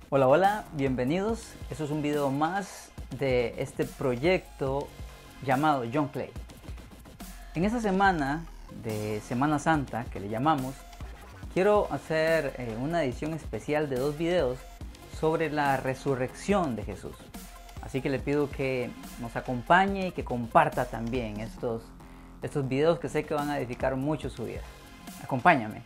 Hola, hola, bienvenidos. Esto es un video más de este proyecto llamado John Clay. En esta semana de Semana Santa, que le llamamos, quiero hacer una edición especial de 2 videos sobre la resurrección de Jesús. Así que le pido que nos acompañe y que comparta también estos videos que sé que van a edificar mucho su vida. Acompáñame.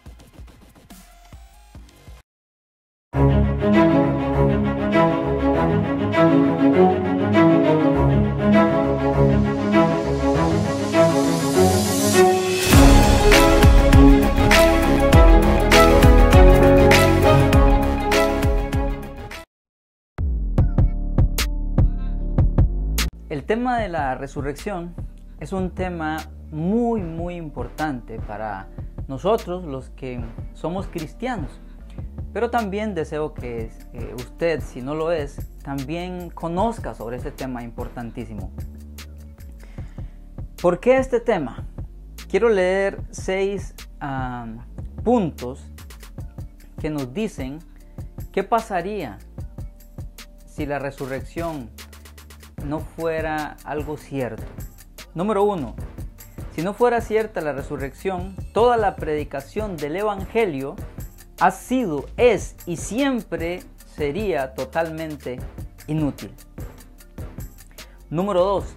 El tema de la resurrección es un tema muy importante para nosotros los que somos cristianos, pero también deseo que usted, si no lo es, también conozca sobre este tema importantísimo. ¿Por qué este tema? Quiero leer 6 puntos que nos dicen qué pasaría si la resurrección no fuera algo cierto. Número 1. Si no fuera cierta la resurrección, toda la predicación del Evangelio ha sido, es y siempre sería totalmente inútil. Número 2.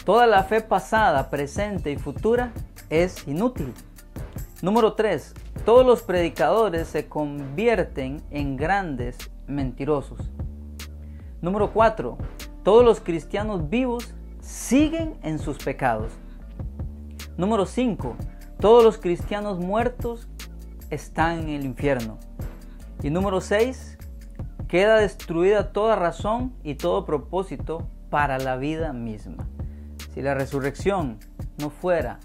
Toda la fe pasada, presente y futura es inútil. Número 3. Todos los predicadores se convierten en grandes mentirosos. Número 4. Todos los cristianos vivos siguen en sus pecados. Número 5. Todos los cristianos muertos están en el infierno. Y número 6. Queda destruida toda razón y todo propósito para la vida misma. Si la resurrección no fuera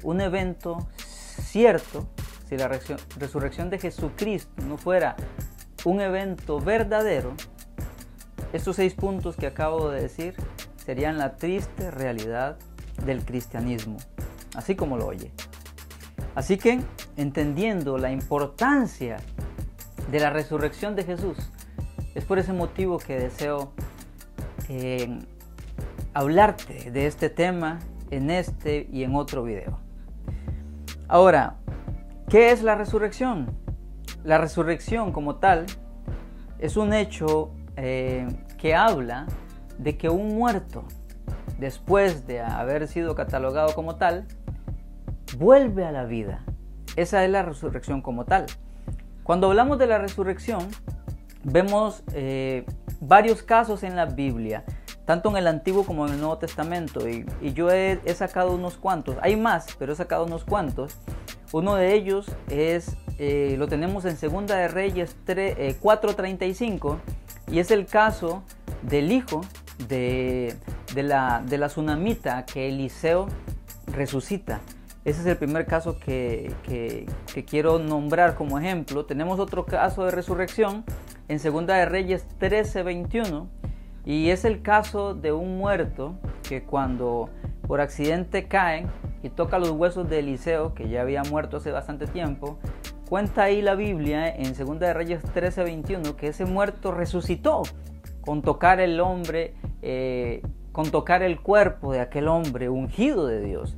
un evento cierto, si la resurrección de Jesucristo no fuera un evento verdadero, estos 6 puntos que acabo de decir serían la triste realidad del cristianismo, así como lo oye. Así que, entendiendo la importancia de la resurrección de Jesús, es por ese motivo que deseo hablarte de este tema en este y en otro video. Ahora, ¿qué es la resurrección? La resurrección como tal es un hecho que habla de que un muerto, después de haber sido catalogado como tal, vuelve a la vida. Esa es la resurrección como tal. Cuando hablamos de la resurrección, vemos varios casos en la Biblia, tanto en el Antiguo como en el Nuevo Testamento, y yo he sacado unos cuantos. Hay más, pero he sacado unos cuantos. Uno de ellos es, lo tenemos en 2 de Reyes 4:35, y es el caso del hijo de la tsunamita que Eliseo resucita. Ese es el primer caso que quiero nombrar como ejemplo. Tenemos otro caso de resurrección en 2 de Reyes 13:21, y es el caso de un muerto que cuando por accidente cae y toca los huesos de Eliseo, que ya había muerto hace bastante tiempo, cuenta ahí la Biblia en 2 de Reyes 13:21 que ese muerto resucitó con tocar el cuerpo de aquel hombre ungido de Dios.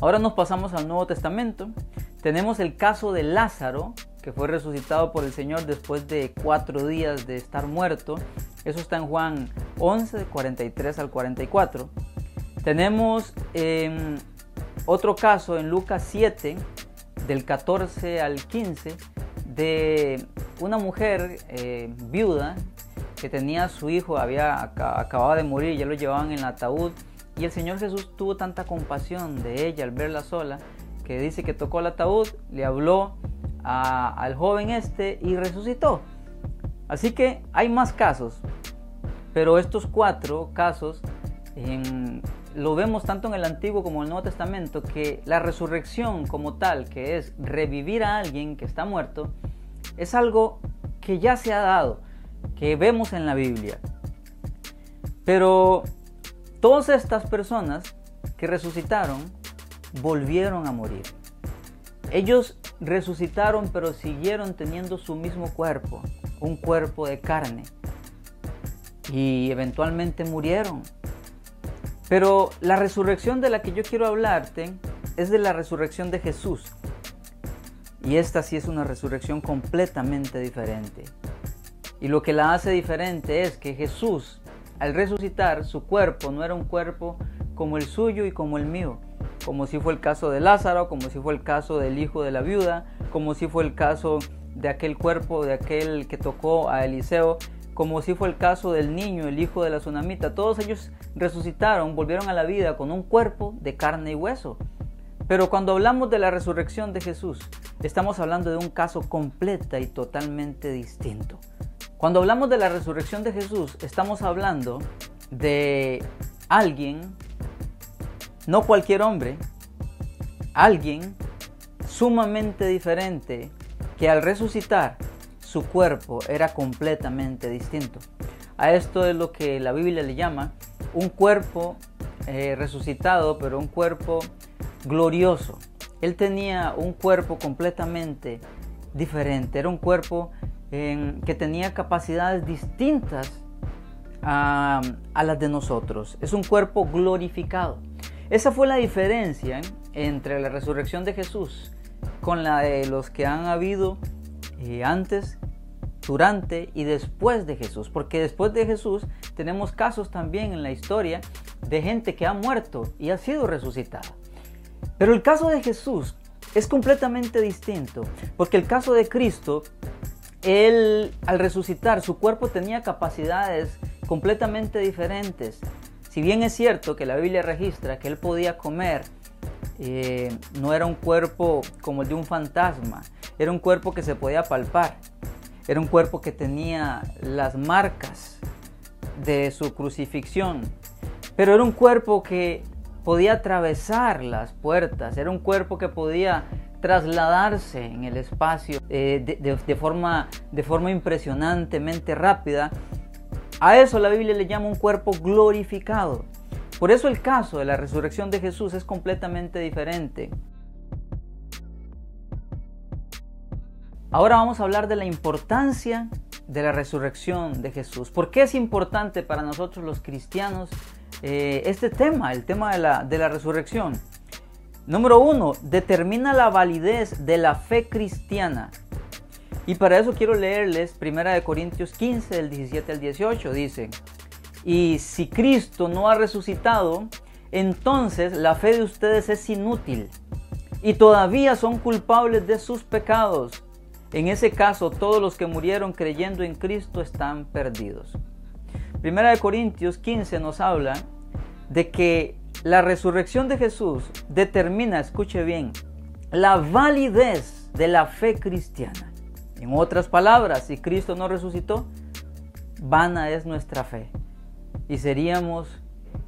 Ahora nos pasamos al Nuevo Testamento. Tenemos el caso de Lázaro, que fue resucitado por el Señor después de 4 días de estar muerto. Eso está en Juan 11, 43 al 44. Tenemos otro caso en Lucas 7, del 14 al 15, de una mujer viuda que tenía a su hijo, acababa de morir, ya lo llevaban en el ataúd, y el Señor Jesús tuvo tanta compasión de ella al verla sola, que dice que tocó el ataúd, le habló al joven y resucitó. Así que hay más casos, pero estos 4 casos lo vemos tanto en el Antiguo como en el Nuevo Testamento, que la resurrección como tal, que es revivir a alguien que está muerto, es algo que ya se ha dado, que vemos en la Biblia. Pero todas estas personas que resucitaron volvieron a morir. Ellos resucitaron, pero siguieron teniendo su mismo cuerpo, un cuerpo de carne, y eventualmente murieron. Pero la resurrección de la que yo quiero hablarte es de la resurrección de Jesús. Y esta sí es una resurrección completamente diferente. Y lo que la hace diferente es que Jesús, al resucitar, su cuerpo no era un cuerpo como el suyo y como el mío, como si fue el caso de Lázaro, como si fue el caso del hijo de la viuda, como si fue el caso de aquel cuerpo, de aquel que tocó a Eliseo, como si fue el caso del niño, el hijo de la tsunamita. Todos ellos resucitaron, volvieron a la vida con un cuerpo de carne y hueso. Pero cuando hablamos de la resurrección de Jesús, estamos hablando de un caso completa y totalmente distinto. Cuando hablamos de la resurrección de Jesús, estamos hablando de alguien, no cualquier hombre, alguien sumamente diferente que al resucitar, su cuerpo era completamente distinto. A esto es lo que la Biblia le llama un cuerpo resucitado, pero un cuerpo glorioso. Él tenía un cuerpo completamente diferente. Era un cuerpo que tenía capacidades distintas a las de nosotros. Es un cuerpo glorificado. Esa fue la diferencia entre la resurrección de Jesús con la de los que han habido antes, durante y después de Jesús, porque después de Jesús tenemos casos también en la historia de gente que ha muerto y ha sido resucitada. Pero el caso de Jesús es completamente distinto, porque el caso de Cristo, Él al resucitar, su cuerpo tenía capacidades completamente diferentes. Si bien es cierto que la Biblia registra que Él podía comer, no era un cuerpo como el de un fantasma, era un cuerpo que se podía palpar, era un cuerpo que tenía las marcas de su crucifixión, pero era un cuerpo que podía atravesar las puertas, era un cuerpo que podía trasladarse en el espacio de forma impresionantemente rápida. A eso la Biblia le llama un cuerpo glorificado. Por eso el caso de la resurrección de Jesús es completamente diferente. Ahora vamos a hablar de la importancia de la resurrección de Jesús. ¿Por qué es importante para nosotros los cristianos este tema, el tema de la resurrección? Número 1, determina la validez de la fe cristiana. Y para eso quiero leerles 1 Corintios 15, del 17 al 18. Dice: y si Cristo no ha resucitado, entonces la fe de ustedes es inútil y todavía son culpables de sus pecados. En ese caso, todos los que murieron creyendo en Cristo están perdidos. 1 Corintios 15 nos habla de que la resurrección de Jesús determina, escuche bien, la validez de la fe cristiana. En otras palabras, si Cristo no resucitó, vana es nuestra fe y seríamos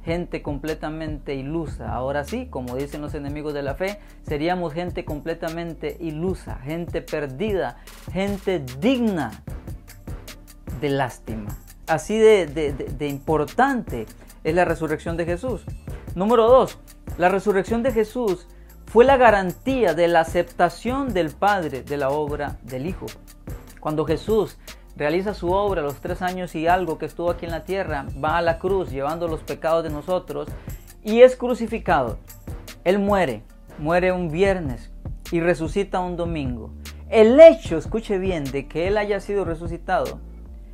gente completamente ilusa. Ahora sí, como dicen los enemigos de la fe, seríamos gente completamente ilusa, gente perdida, gente digna de lástima. Así de importante es la resurrección de Jesús. Número 2, la resurrección de Jesús fue la garantía de la aceptación del Padre de la obra del Hijo. Cuando Jesús realiza su obra, los 3 años y algo que estuvo aquí en la tierra, va a la cruz llevando los pecados de nosotros y es crucificado. Él muere un viernes y resucita un domingo. El hecho, escuche bien, de que Él haya sido resucitado,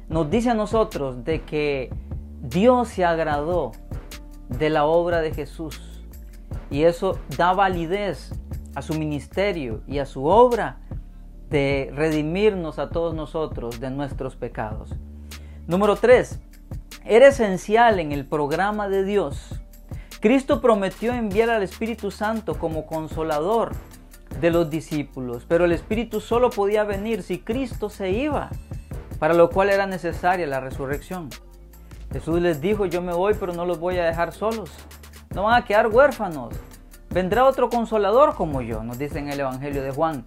nos dice a nosotros de que Dios se agradó de la obra de Jesús y eso da validez a su ministerio y a su obra de redimirnos a todos nosotros de nuestros pecados. Número 3, era esencial en el programa de Dios. Cristo prometió enviar al Espíritu Santo como consolador de los discípulos, pero el Espíritu solo podía venir si Cristo se iba, para lo cual era necesaria la resurrección. Jesús les dijo: yo me voy, pero no los voy a dejar solos. No van a quedar huérfanos. Vendrá otro consolador como yo, nos dice en el Evangelio de Juan.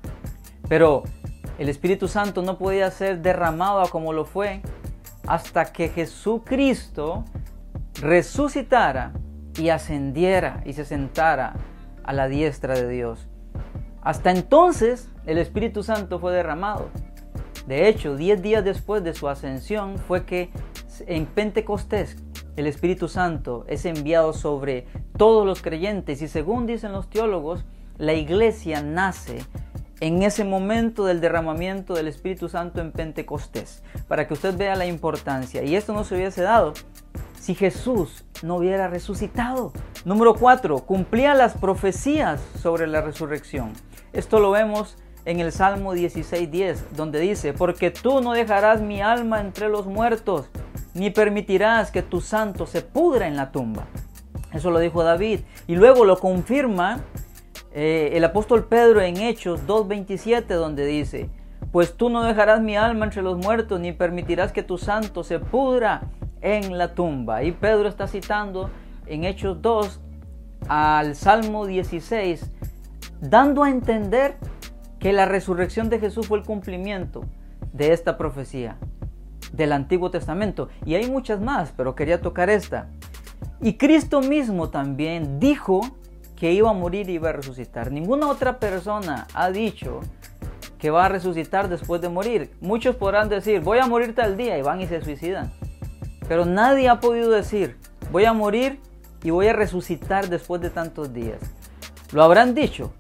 Pero el Espíritu Santo no podía ser derramado como lo fue hasta que Jesucristo resucitara y ascendiera y se sentara a la diestra de Dios. Hasta entonces el Espíritu Santo fue derramado. De hecho, 10 días después de su ascensión fue que en Pentecostés el Espíritu Santo es enviado sobre todos los creyentes y según dicen los teólogos, la iglesia nace en ese momento del derramamiento del Espíritu Santo en Pentecostés, para que usted vea la importancia. Y esto no se hubiese dado si Jesús no hubiera resucitado. Número 4, cumplía las profecías sobre la resurrección. Esto lo vemos en el Salmo 16:10, donde dice: porque tú no dejarás mi alma entre los muertos, ni permitirás que tu santo se pudra en la tumba. Eso lo dijo David. Y luego lo confirma el apóstol Pedro en Hechos 2:27, donde dice: pues tú no dejarás mi alma entre los muertos, ni permitirás que tu santo se pudra en la tumba. Y Pedro está citando en Hechos 2 al Salmo 16, dando a entender que la resurrección de Jesús fue el cumplimiento de esta profecía del Antiguo Testamento. Y hay muchas más, pero quería tocar esta. Y Cristo mismo también dijo que iba a morir y iba a resucitar. Ninguna otra persona ha dicho que va a resucitar después de morir. Muchos podrán decir: voy a morir tal día, y van y se suicidan. Pero nadie ha podido decir: voy a morir y voy a resucitar después de tantos días. Lo habrán dicho,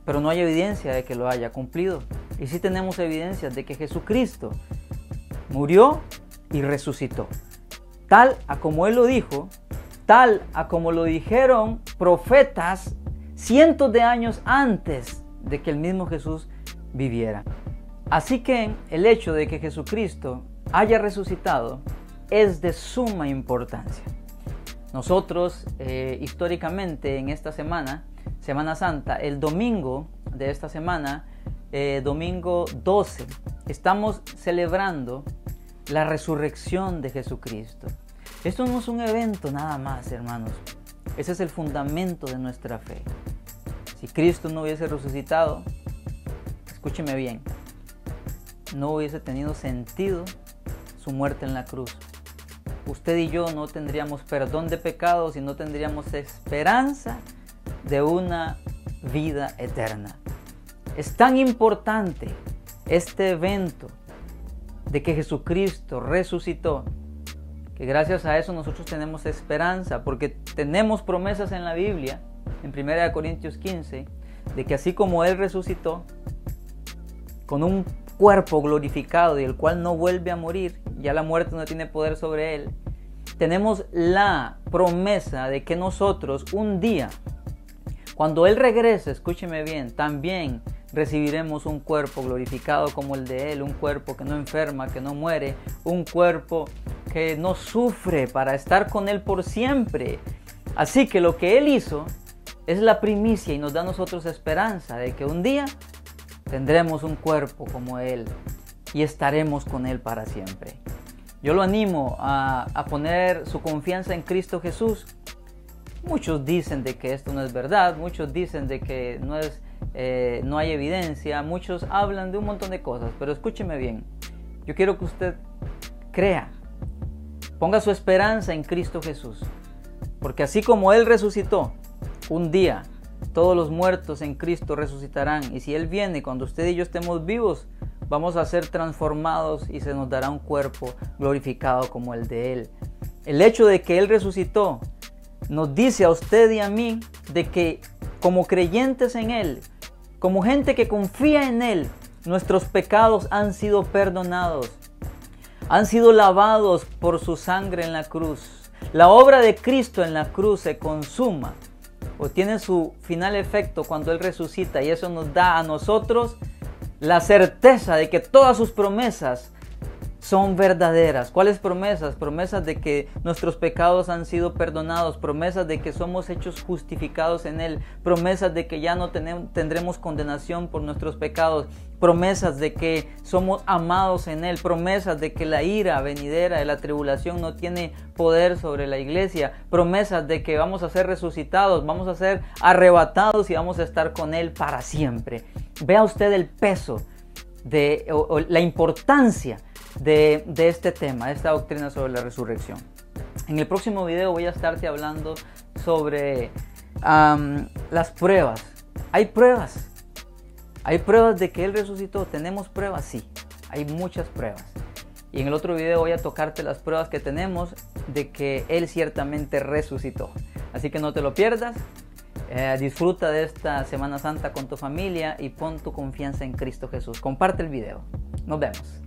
pero no hay evidencia de que lo haya cumplido. Y sí tenemos evidencias de que Jesucristo murió y resucitó. Tal a como Él lo dijo, tal a como lo dijeron profetas cientos de años antes de que el mismo Jesús viviera. Así que el hecho de que Jesucristo haya resucitado es de suma importancia. Nosotros históricamente en esta semana, Semana Santa, el domingo de esta semana, domingo 12, estamos celebrando la resurrección de Jesucristo. Esto no es un evento nada más, hermanos. Ese es el fundamento de nuestra fe. Si Cristo no hubiese resucitado, escúcheme bien, no hubiese tenido sentido su muerte en la cruz. Usted y yo no tendríamos perdón de pecados y no tendríamos esperanza de una vida eterna. Es tan importante este evento de que Jesucristo resucitó, que gracias a eso nosotros tenemos esperanza, porque tenemos promesas en la Biblia, en 1 Corintios 15, de que así como Él resucitó, con un cuerpo glorificado y el cual no vuelve a morir, ya la muerte no tiene poder sobre Él, tenemos la promesa de que nosotros un día, cuando Él regrese, escúcheme bien, también recibiremos un cuerpo glorificado como el de Él, un cuerpo que no enferma, que no muere, un cuerpo que no sufre, para estar con Él por siempre. Así que lo que Él hizo es la primicia y nos da a nosotros esperanza de que un día tendremos un cuerpo como Él y estaremos con Él para siempre. Yo lo animo a poner su confianza en Cristo Jesús. Muchos dicen de que esto no es verdad, muchos dicen de que no hay evidencia, muchos hablan de un montón de cosas, pero escúcheme bien, yo quiero que usted crea, ponga su esperanza en Cristo Jesús, porque así como Él resucitó, un día todos los muertos en Cristo resucitarán, y si Él viene, cuando usted y yo estemos vivos, vamos a ser transformados y se nos dará un cuerpo glorificado como el de Él. El hecho de que Él resucitó nos dice a usted y a mí de que como creyentes en Él, como gente que confía en Él, nuestros pecados han sido perdonados, han sido lavados por su sangre en la cruz. La obra de Cristo en la cruz se consuma o tiene su final efecto cuando Él resucita, y eso nos da a nosotros la certeza de que todas sus promesas son verdaderas. ¿Cuáles promesas? Promesas de que nuestros pecados han sido perdonados, promesas de que somos hechos justificados en Él, promesas de que ya no tendremos condenación por nuestros pecados, promesas de que somos amados en Él, promesas de que la ira venidera de la tribulación no tiene poder sobre la iglesia, promesas de que vamos a ser resucitados, vamos a ser arrebatados y vamos a estar con Él para siempre. Vea usted el peso o la importancia de este tema, de esta doctrina sobre la resurrección. En el próximo video voy a estarte hablando sobre las pruebas. Hay pruebas ¿Hay pruebas de que Él resucitó? ¿Tenemos pruebas? Sí, hay muchas pruebas. Y en el otro video voy a tocarte las pruebas que tenemos de que Él ciertamente resucitó. Así que no te lo pierdas. Disfruta de esta Semana Santa con tu familia y pon tu confianza en Cristo Jesús. Comparte el video. Nos vemos.